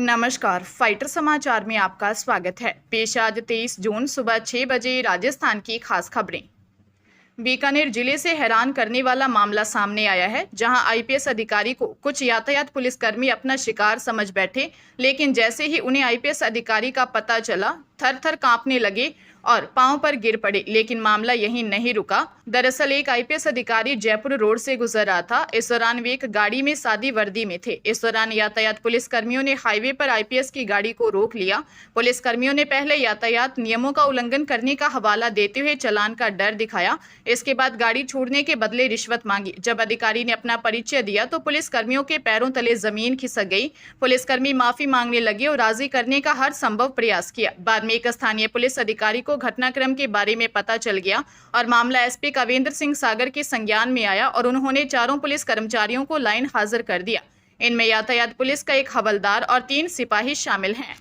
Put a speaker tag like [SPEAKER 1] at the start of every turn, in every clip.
[SPEAKER 1] नमस्कार, फाइटर समाचार में आपका स्वागत है। पेश आज 23 जून सुबह 6 बजे राजस्थान की खास खबरें। बीकानेर जिले से हैरान करने वाला मामला सामने आया है, जहां आईपीएस अधिकारी को कुछ यातायात पुलिसकर्मी अपना शिकार समझ बैठे, लेकिन जैसे ही उन्हें आईपीएस अधिकारी का पता चला, थर थर कांपने लगे और पांव पर गिर पड़े। लेकिन मामला यहीं नहीं रुका। दरअसल एक आईपीएस अधिकारी जयपुर रोड से गुजर रहा था। इस दौरान वे एक गाड़ी में सादी वर्दी में थे। इस दौरान यातायात पुलिसकर्मियों ने हाईवे पर आईपीएस की गाड़ी को रोक लिया। पुलिसकर्मियों ने पहले यातायात नियमों का उल्लंघन करने का हवाला देते हुए चालान का डर दिखाया। इसके बाद गाड़ी छोड़ने के बदले रिश्वत मांगी। जब अधिकारी ने अपना परिचय दिया तो पुलिसकर्मियों के पैरों तले जमीन खिसक गई। पुलिसकर्मी माफी मांगने लगे और राजी करने का हर संभव प्रयास किया। बाद में एक स्थानीय पुलिस अधिकारी को घटनाक्रम के बारे में पता चल गया और मामला एसपी कविंद्र सिंह सागर के संज्ञान में आया और उन्होंने चारों पुलिस कर्मचारियों को लाइन हाजिर कर दिया। इनमें यातायात पुलिस का एक हवलदार और 3 सिपाही शामिल हैं।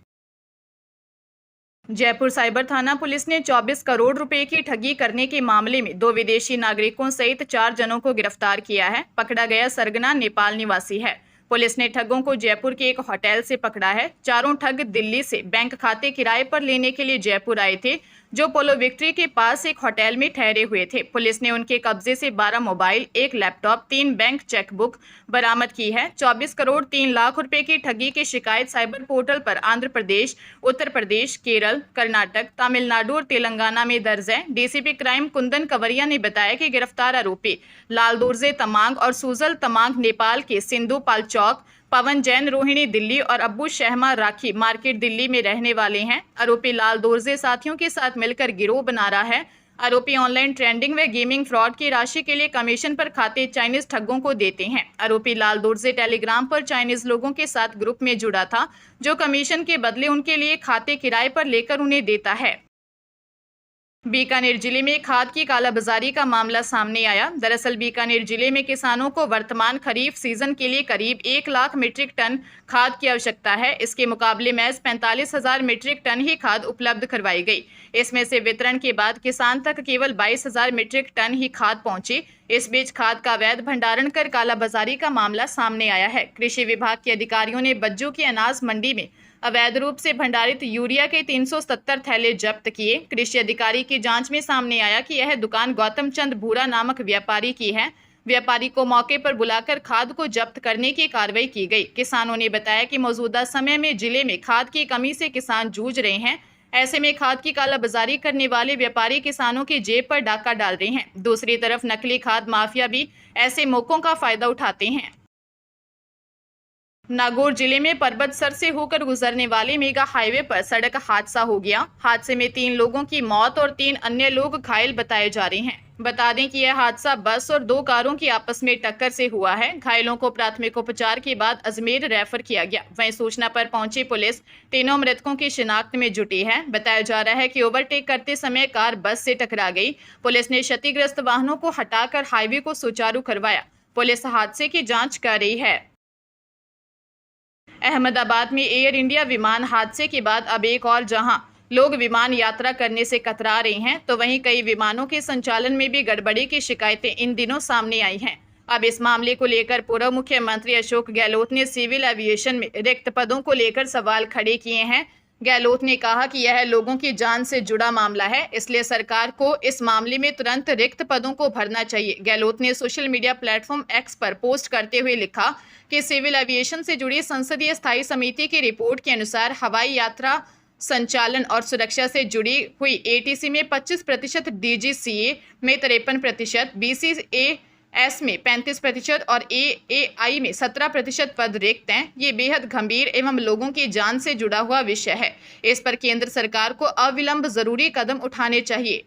[SPEAKER 1] जयपुर साइबर थाना पुलिस ने 24 करोड़ रुपए की ठगी करने के मामले में 2 विदेशी नागरिकों सहित 4 जनों को गिरफ्तार किया है। पकड़ा गया सरगना नेपाल निवासी है। पुलिस ने ठगों को जयपुर के एक होटल से पकड़ा है। चारों ठग दिल्ली से बैंक खाते किराए पर लेने के लिए जयपुर आए थे, जो पोलो विक्ट्री के पास एक होटल में ठहरे हुए थे। पुलिस ने उनके कब्जे से 12 मोबाइल, 1 लैपटॉप, 3 बैंक चेकबुक बरामद की है। 24 करोड़ 3 लाख रुपए की ठगी की शिकायत साइबर पोर्टल पर आंध्र प्रदेश, उत्तर प्रदेश, केरल, कर्नाटक, तमिलनाडु और तेलंगाना में दर्ज है। डीसीपी क्राइम कुंदन कंवरिया ने बताया कि गिरफ्तार आरोपी लाल दोरजे तमांग और सुजल तमांग नेपाल के सिंधु पालचौक, पवन जैन रोहिणी दिल्ली और अब्बू शहमा राखी मार्केट दिल्ली में रहने वाले हैं। आरोपी लाल दोरजे साथियों के साथ मिलकर गिरोह बना रहा है। आरोपी ऑनलाइन ट्रेंडिंग व गेमिंग फ्रॉड की राशि के लिए कमीशन पर खाते चाइनीज ठगों को देते हैं। आरोपी लाल दोरजे टेलीग्राम पर चाइनीज लोगों के साथ ग्रुप में जुड़ा था, जो कमीशन के बदले उनके लिए खाते किराए पर लेकर उन्हें देता है। बीकानेर जिले में खाद की कालाबाजारी का मामला सामने आया। दरअसल बीकानेर जिले में किसानों को वर्तमान खरीफ सीजन के लिए करीब 1 लाख मीट्रिक टन खाद की आवश्यकता है। इसके मुकाबले महज 45,000 मीट्रिक टन ही खाद उपलब्ध करवाई गई। इसमें से वितरण के बाद किसान तक केवल 22,000 मीट्रिक टन ही खाद पहुंची। इस बीच खाद का अवैध भंडारण कर कालाबाजारी का मामला सामने आया है। कृषि विभाग के अधिकारियों ने बज्जू की अनाज मंडी में अवैध रूप से भंडारित यूरिया के 370 थैले जब्त किए। कृषि अधिकारी की जांच में सामने आया कि यह दुकान गौतम चंद भूरा नामक व्यापारी की है। व्यापारी को मौके पर बुलाकर खाद को जब्त करने की कार्रवाई की गई। किसानों ने बताया कि मौजूदा समय में जिले में खाद की कमी से किसान जूझ रहे हैं। ऐसे में खाद की कालाबाजारी करने वाले व्यापारी किसानों की जेब पर डाका डाल रहे हैं। दूसरी तरफ नकली खाद माफिया भी ऐसे मौकों का फायदा उठाते हैं। नागौर जिले में पर्वतसर से होकर गुजरने वाले मेगा हाईवे पर सड़क हादसा हो गया। हादसे में 3 लोगों की मौत और 3 अन्य लोग घायल बताए जा रहे हैं। बता दें कि यह हादसा बस और 2 कारों की आपस में टक्कर से हुआ है। घायलों को प्राथमिक उपचार के बाद अजमेर रेफर किया गया। वहीं सूचना पर पहुंची पुलिस तीनों मृतकों की शिनाख्त में जुटी है। बताया जा रहा है कि ओवरटेक करते समय कार बस से टकरा गई। पुलिस ने क्षतिग्रस्त वाहनों को हटाकर हाईवे को सुचारू करवाया। पुलिस हादसे की जाँच कर रही है। अहमदाबाद में एयर इंडिया विमान हादसे के बाद अब एक और जहां लोग विमान यात्रा करने से कतरा रहे हैं, तो वहीं कई विमानों के संचालन में भी गड़बड़ी की शिकायतें इन दिनों सामने आई हैं। अब इस मामले को लेकर पूर्व मुख्यमंत्री अशोक गहलोत ने सिविल एविएशन में रिक्त पदों को लेकर सवाल खड़े किए हैं। गहलोत ने कहा कि यह लोगों की जान से जुड़ा मामला है, इसलिए सरकार को इस मामले में तुरंत रिक्त पदों को भरना चाहिए। गहलोत ने सोशल मीडिया प्लेटफॉर्म एक्स पर पोस्ट करते हुए लिखा कि सिविल एविएशन से जुड़ी संसदीय स्थायी समिति की रिपोर्ट के अनुसार हवाई यात्रा संचालन और सुरक्षा से जुड़ी हुई एटीसी में 25%, डीजीसीए में 53%, बीसीएएस में 35% और एएआई में 17% पद रिक्त हैं। ये बेहद गंभीर एवं लोगों की जान से जुड़ा हुआ विषय है। इस पर केंद्र सरकार को अविलंब जरूरी कदम उठाने चाहिए।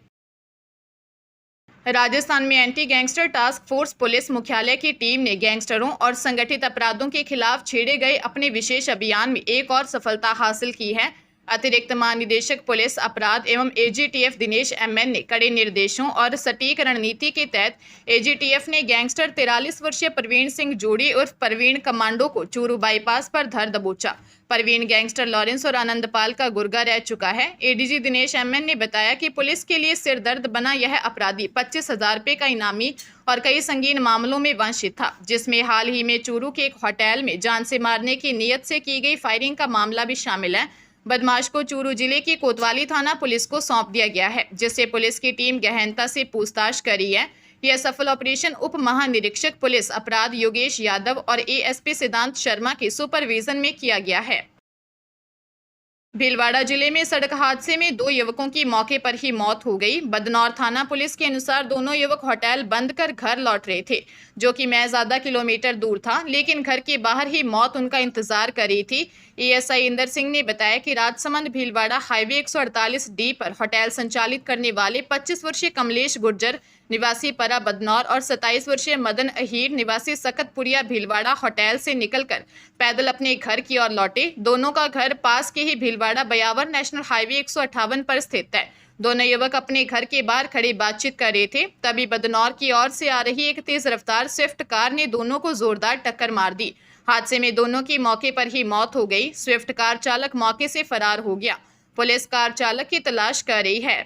[SPEAKER 1] राजस्थान में anti gangster task force police मुख्यालय की टीम ने गैंगस्टरों और संगठित अपराधों के खिलाफ छेड़े गए अपने विशेष अभियान में एक और सफलता हासिल की है। अतिरिक्त महानिदेशक पुलिस अपराध एवं एजीटीएफ दिनेश एमएन ने कड़े निर्देशों और सटीक रणनीति के तहत एजीटीएफ ने गैंगस्टर 43 वर्षीय प्रवीण सिंह जोड़ी उर्फ प्रवीण कमांडो को चूरू बाईपास पर धर दबोचा। प्रवीण गैंगस्टर लॉरेंस और आनंदपाल का गुर्गा रह चुका है। एडीजी दिनेश एमएन ने बताया कि पुलिस के लिए सिरदर्द बना यह अपराधी 25,000 रुपये का इनामी और कई संगीन मामलों में वंचित था, जिसमें हाल ही में चूरू के एक होटल में जान से मारने की नीयत से की गई फायरिंग का मामला भी शामिल है। बदमाश को चूरू जिले की कोतवाली थाना पुलिस को सौंप दिया गया है, जिससे पुलिस की टीम गहनता से पूछताछ कर रही है। यह सफल ऑपरेशन उप महानिरीक्षक पुलिस अपराध योगेश यादव और एएसपी सिद्धांत शर्मा के सुपरविजन में किया गया है। भीलवाड़ा जिले में सड़क हादसे में 2 युवकों की मौके पर ही मौत हो गई। बदनौर थाना पुलिस के अनुसार दोनों युवक होटल बंद कर घर लौट रहे थे, जो कि महज आधा किलोमीटर दूर था, लेकिन घर के बाहर ही मौत उनका इंतजार कर रही थी। एएसआई इंदर सिंह ने बताया कि राजसमंद भीलवाड़ा हाईवे 148 डी पर होटल संचालित करने वाले 25 वर्षीय कमलेश गुर्जर निवासी परा बदनौर और 27 वर्षीय मदन अहीर निवासी सकतपुरिया भीलवाड़ा होटल से निकलकर पैदल अपने घर की ओर लौटे। दोनों का घर पास के ही भीलवाड़ा बयावर नेशनल हाईवे 158 पर स्थित है। दोनों युवक अपने घर के बाहर खड़े बातचीत कर रहे थे, तभी बदनौर की ओर से आ रही एक तेज रफ्तार स्विफ्ट कार ने दोनों को जोरदार टक्कर मार दी। हादसे में दोनों की मौके पर ही मौत हो गई। स्विफ्ट कार चालक मौके से फरार हो गया। पुलिस कार चालक की तलाश कर रही है।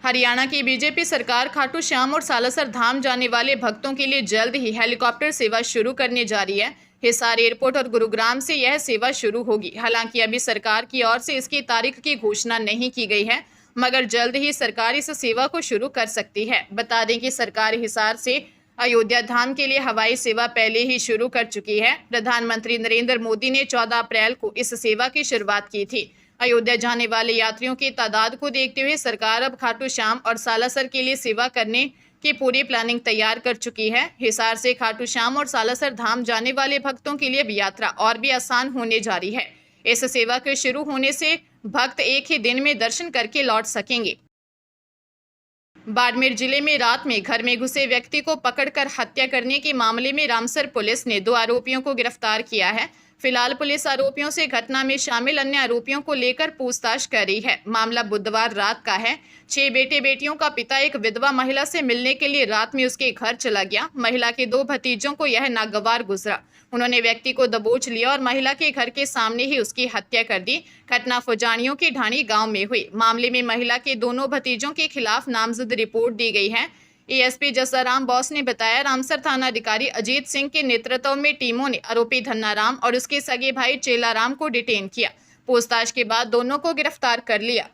[SPEAKER 1] हरियाणा की बीजेपी सरकार खाटू श्याम और सालासर धाम जाने वाले भक्तों के लिए जल्द ही हेलीकॉप्टर सेवा शुरू करने जा रही है। हिसार एयरपोर्ट और गुरुग्राम से यह सेवा शुरू होगी। हालांकि अभी सरकार की ओर से इसकी तारीख की घोषणा नहीं की गई है, मगर जल्द ही सरकार इस सेवा को शुरू कर सकती है। बता दें कि सरकार हिसार से अयोध्या धाम के लिए हवाई सेवा पहले ही शुरू कर चुकी है। प्रधानमंत्री नरेंद्र मोदी ने 14 अप्रैल को इस सेवा की शुरुआत की थी। अयोध्या जाने वाले यात्रियों की तादाद को देखते हुए सरकार अब खाटू श्याम और सालासर के लिए सेवा करने की पूरी प्लानिंग तैयार कर चुकी है। हिसार से खाटू श्याम और सालासर धाम जाने वाले भक्तों के लिए भी यात्रा और भी आसान होने जा रही है। इस सेवा के शुरू होने से भक्त एक ही दिन में दर्शन करके लौट सकेंगे। बाड़मेर जिले में रात में घर में घुसे व्यक्ति को पकड़कर हत्या करने के मामले में रामसर पुलिस ने 2 आरोपियों को गिरफ्तार किया है। फिलहाल पुलिस आरोपियों से घटना में शामिल अन्य आरोपियों को लेकर पूछताछ कर रही है। मामला बुधवार रात का है। 6 बेटे बेटियों का पिता एक विधवा महिला से मिलने के लिए रात में उसके घर चला गया। महिला के 2 भतीजों को यह नागवार गुजरा। उन्होंने व्यक्ति को दबोच लिया और महिला के घर के सामने ही उसकी हत्या कर दी। घटना फुजानियों की ढाणी गांव में हुई। मामले में महिला के दोनों भतीजों के खिलाफ नामजद रिपोर्ट दी गई है। एएसपी जसाराम बॉस ने बताया, रामसर थाना अधिकारी अजीत सिंह के नेतृत्व में टीमों ने आरोपी धन्नाराम और उसके सगे भाई चेलाराम को डिटेन किया। पूछताछ के बाद दोनों को गिरफ्तार कर लिया।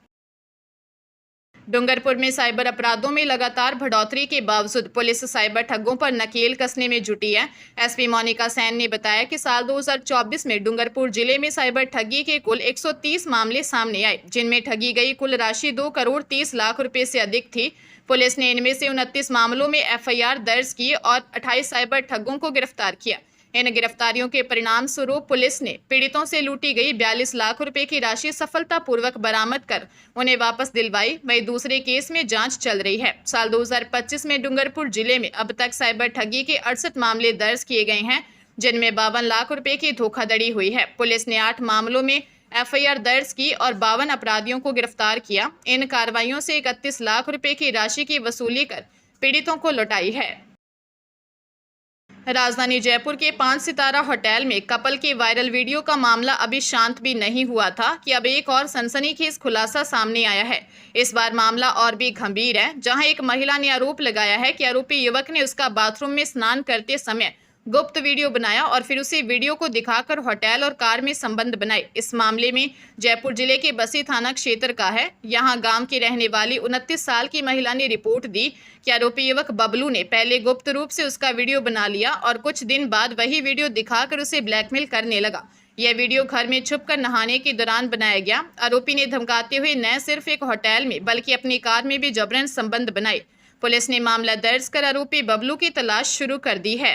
[SPEAKER 1] डूंगरपुर में साइबर अपराधों में लगातार बढ़ोतरी के बावजूद पुलिस साइबर ठगों पर नकेल कसने में जुटी है। एसपी मोनिका सैन ने बताया कि साल 2024 में डूंगरपुर जिले में साइबर ठगी के कुल 130 मामले सामने आए, जिनमें ठगी गई कुल राशि 2 करोड़ 30 लाख रुपए से अधिक थी। पुलिस ने इनमें से 29 मामलों में एफआईआर दर्ज की और 28 साइबर ठगों को गिरफ्तार किया। इन गिरफ्तारियों के परिणाम स्वरूप पुलिस ने पीड़ितों से लूटी गई 42 लाख रुपए की राशि सफलतापूर्वक बरामद कर उन्हें वापस दिलवाई। वहीं दूसरे केस में जांच चल रही है। साल 2025 में डूंगरपुर जिले में अब तक साइबर ठगी के 68 मामले दर्ज किए गए हैं, जिनमें 52 लाख रुपए की धोखाधड़ी हुई है। पुलिस ने 8 मामलों में एफआईआर दर्ज की और 52 अपराधियों को गिरफ्तार किया। इन कार्रवाइयों से 31 लाख रुपए की राशि की वसूली कर पीड़ितों को लौटाई है। राजधानी जयपुर के 5 सितारा होटल में कपल के वायरल वीडियो का मामला अभी शांत भी नहीं हुआ था कि अब एक और सनसनीखेज खुलासा सामने आया है। इस बार मामला और भी गंभीर है, जहां एक महिला ने आरोप लगाया है कि आरोपी युवक ने उसका बाथरूम में स्नान करते समय गुप्त वीडियो बनाया और फिर उसी वीडियो को दिखाकर होटल और कार में संबंध बनाए। इस मामले में जयपुर जिले के बसी थाना क्षेत्र का है। यहां गांव की रहने वाली 29 साल की महिला ने रिपोर्ट दी कि आरोपी युवक बबलू ने पहले गुप्त रूप से उसका वीडियो बना लिया और कुछ दिन बाद वही वीडियो दिखाकर उसे ब्लैकमेल करने लगा। यह वीडियो घर में छुपकर नहाने के दौरान बनाया गया। आरोपी ने धमकाते हुए न सिर्फ एक होटल में बल्कि अपनी कार में भी जबरन संबंध बनाए। पुलिस ने मामला दर्ज कर आरोपी बबलू की तलाश शुरू कर दी है।